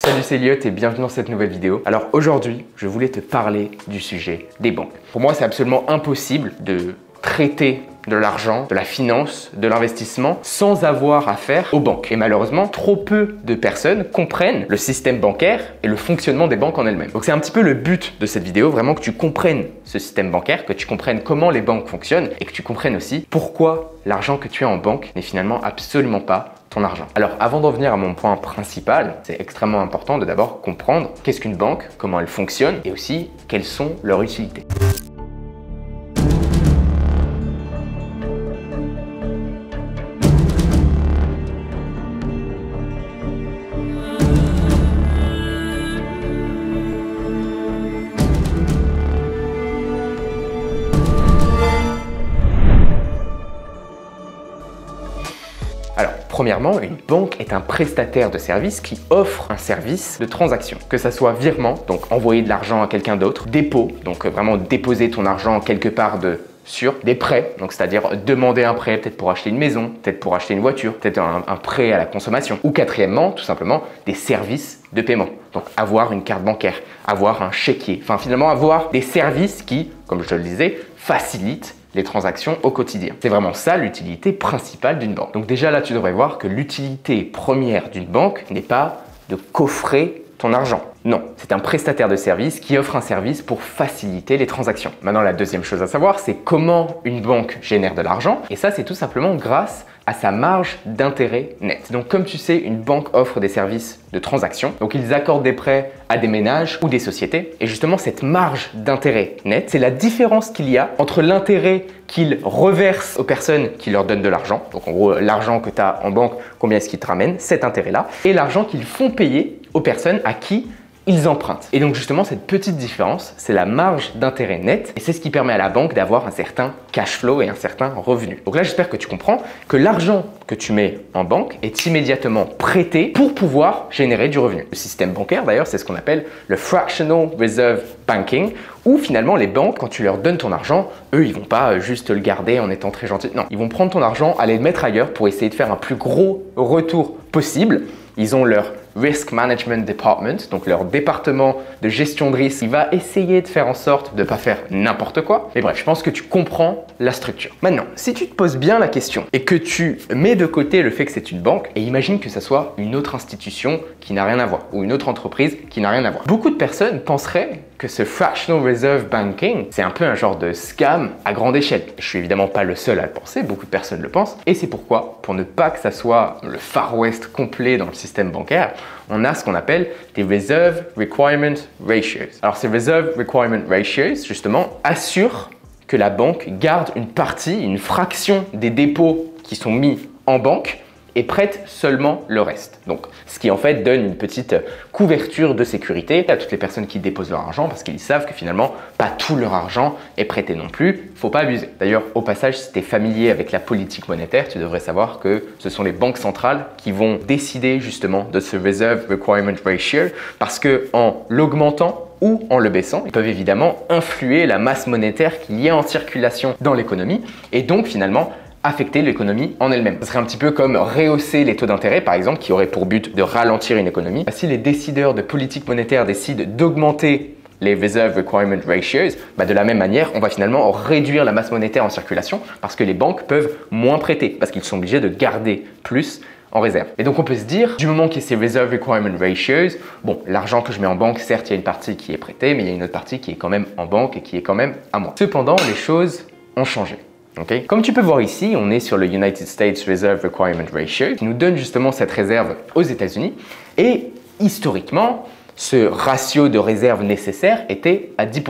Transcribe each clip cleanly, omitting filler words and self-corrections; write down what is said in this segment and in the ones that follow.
Salut, c'est Elliot et bienvenue dans cette nouvelle vidéo. Alors aujourd'hui, je voulais te parler du sujet des banques. Pour moi, c'est absolument impossible de traiter de l'argent, de la finance, de l'investissement sans avoir affaire aux banques. Et malheureusement, trop peu de personnes comprennent le système bancaire et le fonctionnement des banques en elles-mêmes. Donc c'est un petit peu le but de cette vidéo, vraiment que tu comprennes ce système bancaire, que tu comprennes comment les banques fonctionnent et que tu comprennes aussi pourquoi l'argent que tu as en banque n'est finalement absolument pas ton argent. Alors avant d'en venir à mon point principal, c'est extrêmement important de d'abord comprendre qu'est-ce qu'une banque, comment elle fonctionne et aussi quelles sont leurs utilités. Alors, premièrement, une banque est un prestataire de services qui offre un service de transaction. Que ça soit virement, donc envoyer de l'argent à quelqu'un d'autre, dépôt, donc vraiment déposer ton argent quelque part de sûr, des prêts, donc c'est-à-dire demander un prêt peut-être pour acheter une maison, peut-être pour acheter une voiture, peut-être un prêt à la consommation. Ou quatrièmement, tout simplement, des services de paiement. Donc avoir une carte bancaire, avoir un chéquier, enfin finalement avoir des services qui, comme je te le disais, facilitent les transactions au quotidien. C'est vraiment ça l'utilité principale d'une banque. Donc déjà là, tu devrais voir que l'utilité première d'une banque n'est pas de coffrer ton argent. Non, c'est un prestataire de service qui offre un service pour faciliter les transactions. Maintenant, la deuxième chose à savoir, c'est comment une banque génère de l'argent. Et ça, c'est tout simplement grâce à sa marge d'intérêt net. Donc comme tu sais, une banque offre des services de transaction. Donc ils accordent des prêts à des ménages ou des sociétés. Et justement, cette marge d'intérêt net, c'est la différence qu'il y a entre l'intérêt qu'ils reversent aux personnes qui leur donnent de l'argent. Donc en gros, l'argent que tu as en banque, combien est-ce qu'ils te ramènent, cet intérêt-là. Et l'argent qu'ils font payer aux personnes à qui ils empruntent. Et donc justement, cette petite différence, c'est la marge d'intérêt net et c'est ce qui permet à la banque d'avoir un certain cash flow et un certain revenu. Donc là, j'espère que tu comprends que l'argent que tu mets en banque est immédiatement prêté pour pouvoir générer du revenu. Le système bancaire, d'ailleurs, c'est ce qu'on appelle le fractional reserve banking, où finalement les banques, quand tu leur donnes ton argent, eux, ils vont pas juste le garder en étant très gentils. Non, ils vont prendre ton argent, aller le mettre ailleurs pour essayer de faire un plus gros retour possible. Ils ont leur Risk Management Department, donc leur département de gestion de risque, qui va essayer de faire en sorte de ne pas faire n'importe quoi. Mais bref, je pense que tu comprends la structure. Maintenant, si tu te poses bien la question et que tu mets de côté le fait que c'est une banque, et imagine que ça soit une autre institution qui n'a rien à voir, ou une autre entreprise qui n'a rien à voir. Beaucoup de personnes penseraient que ce Fractional Reserve Banking, c'est un peu un genre de scam à grande échelle. Je suis évidemment pas le seul à le penser, beaucoup de personnes le pensent. Et c'est pourquoi, pour ne pas que ça soit le Far West complet dans le système bancaire, on a ce qu'on appelle des Reserve Requirement Ratios. Alors ces Reserve Requirement Ratios, justement, assurent que la banque garde une partie, une fraction des dépôts qui sont mis en banque et prête seulement le reste. Donc, ce qui en fait donne une petite couverture de sécurité à toutes les personnes qui déposent leur argent parce qu'ils savent que finalement, pas tout leur argent est prêté non plus. Faut pas abuser. D'ailleurs, au passage, si tu es familier avec la politique monétaire, tu devrais savoir que ce sont les banques centrales qui vont décider justement de ce Reserve Requirement Ratio parce que en l'augmentant ou en le baissant, ils peuvent évidemment influer la masse monétaire qu'il y a en circulation dans l'économie et donc finalement affecter l'économie en elle-même. Ce serait un petit peu comme rehausser les taux d'intérêt, par exemple, qui aurait pour but de ralentir une économie. Si les décideurs de politique monétaire décident d'augmenter les Reserve Requirement Ratios, de la même manière, on va finalement réduire la masse monétaire en circulation parce que les banques peuvent moins prêter, parce qu'ils sont obligés de garder plus en réserve. Et donc on peut se dire, du moment qu'il y a ces Reserve Requirement Ratios, bon, l'argent que je mets en banque, certes, il y a une partie qui est prêtée, mais il y a une autre partie qui est quand même en banque et qui est quand même à moi. Cependant, les choses ont changé. Okay. Comme tu peux voir ici, on est sur le United States Reserve Requirement Ratio qui nous donne justement cette réserve aux États-Unis et historiquement, ce ratio de réserve nécessaire était à 10%.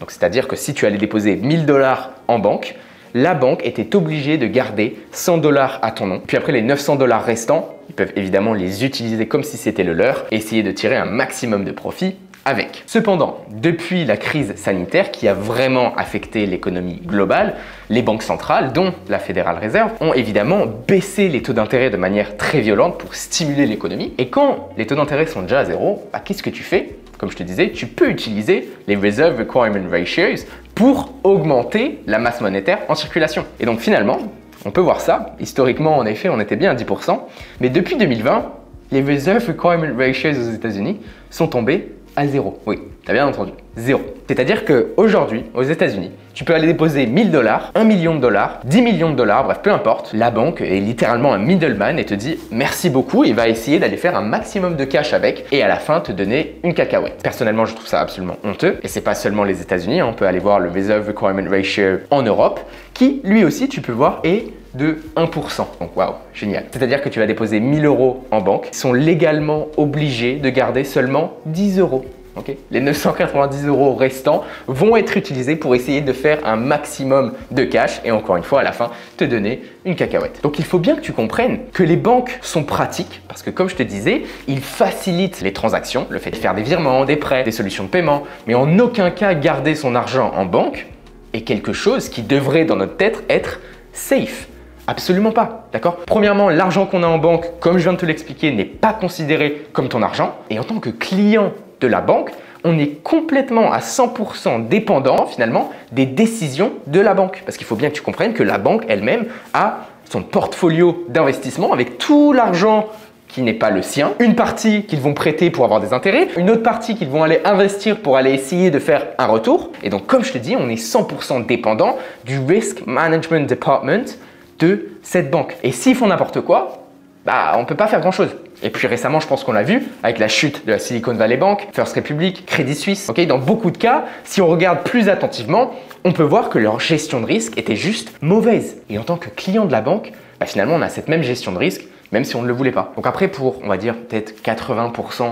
Donc c'est-à-dire que si tu allais déposer 1000 $ en banque, la banque était obligée de garder 100 $ à ton nom. Puis après les 900 $ restants, ils peuvent évidemment les utiliser comme si c'était le leur et essayer de tirer un maximum de profit avec. Cependant, depuis la crise sanitaire qui a vraiment affecté l'économie globale, les banques centrales, dont la Federal Reserve, ont évidemment baissé les taux d'intérêt de manière très violente pour stimuler l'économie. Et quand les taux d'intérêt sont déjà à zéro, qu'est-ce que tu fais? Comme je te disais, tu peux utiliser les Reserve Requirement Ratios pour augmenter la masse monétaire en circulation. Et donc finalement, on peut voir ça. Historiquement, en effet, on était bien à 10%. Mais depuis 2020, les Reserve Requirement Ratios aux États-Unis sont tombés à 0. Oui, t'as bien entendu, 0. C'est-à-dire qu'aujourd'hui, aux États-Unis, tu peux aller déposer 1000 $, 1 million de dollars, 10 millions de dollars, bref, peu importe. La banque est littéralement un middleman et te dit merci beaucoup et va essayer d'aller faire un maximum de cash avec et à la fin te donner une cacahuète. Personnellement, je trouve ça absolument honteux et c'est pas seulement les États-Unis, on peut aller voir le Reserve Requirement Ratio en Europe qui, lui aussi, tu peux voir, est de 1%. Donc waouh, génial. C'est-à-dire que tu vas déposer 1000 € en banque, ils sont légalement obligés de garder seulement 10 €. Okay. Les 990 € restants vont être utilisés pour essayer de faire un maximum de cash et encore une fois à la fin te donner une cacahuète. Donc il faut bien que tu comprennes que les banques sont pratiques parce que comme je te disais, ils facilitent les transactions, le fait de faire des virements, des prêts, des solutions de paiement, mais en aucun cas garder son argent en banque est quelque chose qui devrait dans notre tête être safe. Absolument pas, d'accord? Premièrement, l'argent qu'on a en banque, comme je viens de te l'expliquer, n'est pas considéré comme ton argent. Et en tant que client de la banque, on est complètement à 100% dépendant finalement des décisions de la banque. Parce qu'il faut bien que tu comprennes que la banque elle-même a son portfolio d'investissement avec tout l'argent qui n'est pas le sien, une partie qu'ils vont prêter pour avoir des intérêts, une autre partie qu'ils vont aller investir pour aller essayer de faire un retour. Et donc comme je te dis, on est 100% dépendant du Risk Management Department de cette banque. Et s'ils font n'importe quoi, bah, on ne peut pas faire grand-chose. Et puis récemment, je pense qu'on l'a vu avec la chute de la Silicon Valley Bank, First Republic, Crédit Suisse. Okay, dans beaucoup de cas, si on regarde plus attentivement, on peut voir que leur gestion de risque était juste mauvaise. Et en tant que client de la banque, bah, finalement, on a cette même gestion de risque, même si on ne le voulait pas. Donc après, pour, on va dire, peut-être 80%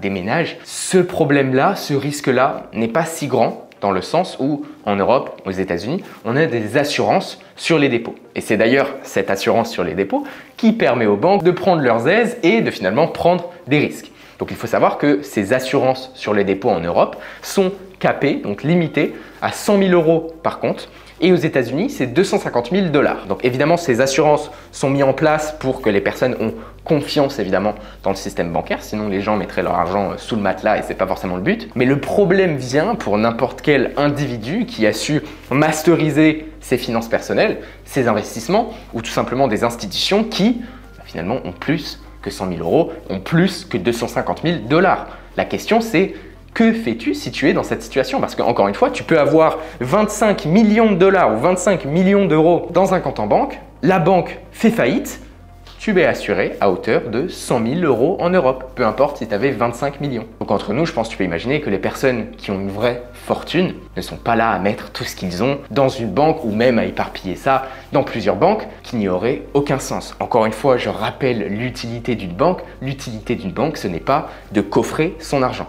des ménages, ce problème-là, ce risque-là n'est pas si grand dans le sens où, en Europe, aux États-Unis, on a des assurances sur les dépôts. Et c'est d'ailleurs cette assurance sur les dépôts qui permet aux banques de prendre leurs aises et de finalement prendre des risques. Donc il faut savoir que ces assurances sur les dépôts en Europe sont capées, donc limitées à 100 000 € par compte. Et aux États-Unis, c'est 250 000 $. Donc évidemment, ces assurances sont mises en place pour que les personnes ont confiance évidemment dans le système bancaire, sinon les gens mettraient leur argent sous le matelas et c'est pas forcément le but. Mais le problème vient pour n'importe quel individu qui a su masteriser ses finances personnelles, ses investissements ou tout simplement des institutions qui finalement ont plus que 100 000 €, ont plus que 250 000 $. La question c'est: que fais-tu si tu es dans cette situation? Parce qu'encore une fois, tu peux avoir 25 millions de dollars ou 25 millions d'euros dans un compte en banque, la banque fait faillite, tu es assuré à hauteur de 100 000 € en Europe, peu importe si tu avais 25 millions. Donc entre nous, je pense que tu peux imaginer que les personnes qui ont une vraie fortune ne sont pas là à mettre tout ce qu'ils ont dans une banque ou même à éparpiller ça dans plusieurs banques qui n'y aurait aucun sens. Encore une fois, je rappelle l'utilité d'une banque. L'utilité d'une banque, ce n'est pas de coffrer son argent.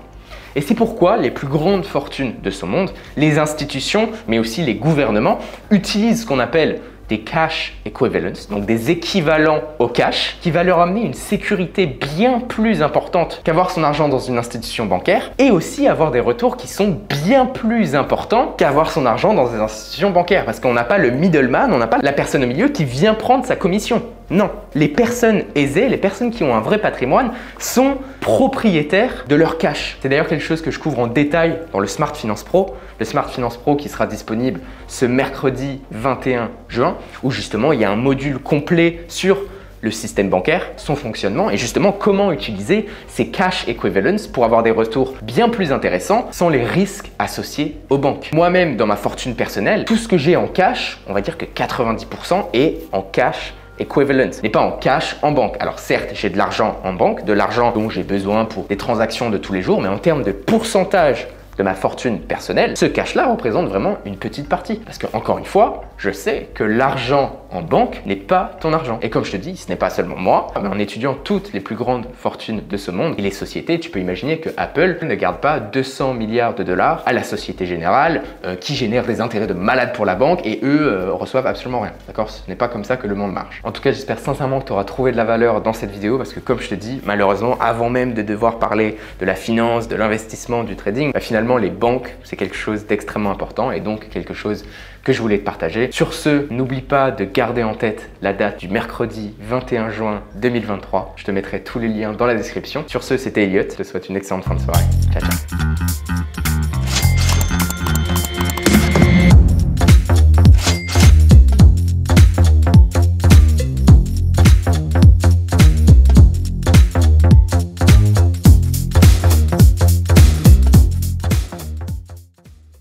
Et c'est pourquoi les plus grandes fortunes de ce monde, les institutions, mais aussi les gouvernements, utilisent ce qu'on appelle des cash equivalents, donc des équivalents au cash, qui va leur amener une sécurité bien plus importante qu'avoir son argent dans une institution bancaire, et aussi avoir des retours qui sont bien plus importants qu'avoir son argent dans des institutions bancaires, parce qu'on n'a pas le middleman, on n'a pas la personne au milieu qui vient prendre sa commission. Non, les personnes aisées, les personnes qui ont un vrai patrimoine sont propriétaires de leur cash. C'est d'ailleurs quelque chose que je couvre en détail dans le Smart Finance Pro. Le Smart Finance Pro qui sera disponible ce mercredi 21 juin, où justement il y a un module complet sur le système bancaire, son fonctionnement et justement comment utiliser ces cash equivalents pour avoir des retours bien plus intéressants sans les risques associés aux banques. Moi-même, dans ma fortune personnelle, tout ce que j'ai en cash, on va dire que 90% est en cash equivalent, n'est pas en cash en banque. Alors certes, j'ai de l'argent en banque, de l'argent dont j'ai besoin pour des transactions de tous les jours, mais en termes de pourcentage de ma fortune personnelle, ce cash-là représente vraiment une petite partie. Parce que encore une fois, je sais que l'argent en banque n'est pas ton argent. Et comme je te dis, ce n'est pas seulement moi, mais en étudiant toutes les plus grandes fortunes de ce monde et les sociétés, tu peux imaginer que Apple ne garde pas 200 milliards de dollars à la Société Générale qui génère des intérêts de malade pour la banque et eux reçoivent absolument rien. D'accord? Ce n'est pas comme ça que le monde marche. En tout cas, j'espère sincèrement que tu auras trouvé de la valeur dans cette vidéo parce que comme je te dis, malheureusement, avant même de devoir parler de la finance, de l'investissement, du trading, bah, finalement, les banques, c'est quelque chose d'extrêmement important et donc quelque chose que je voulais te partager. Sur ce, n'oublie pas de garder en tête la date du mercredi 21 juin 2023. Je te mettrai tous les liens dans la description. Sur ce, c'était Elliot. Je te souhaite une excellente fin de soirée. Ciao, ciao.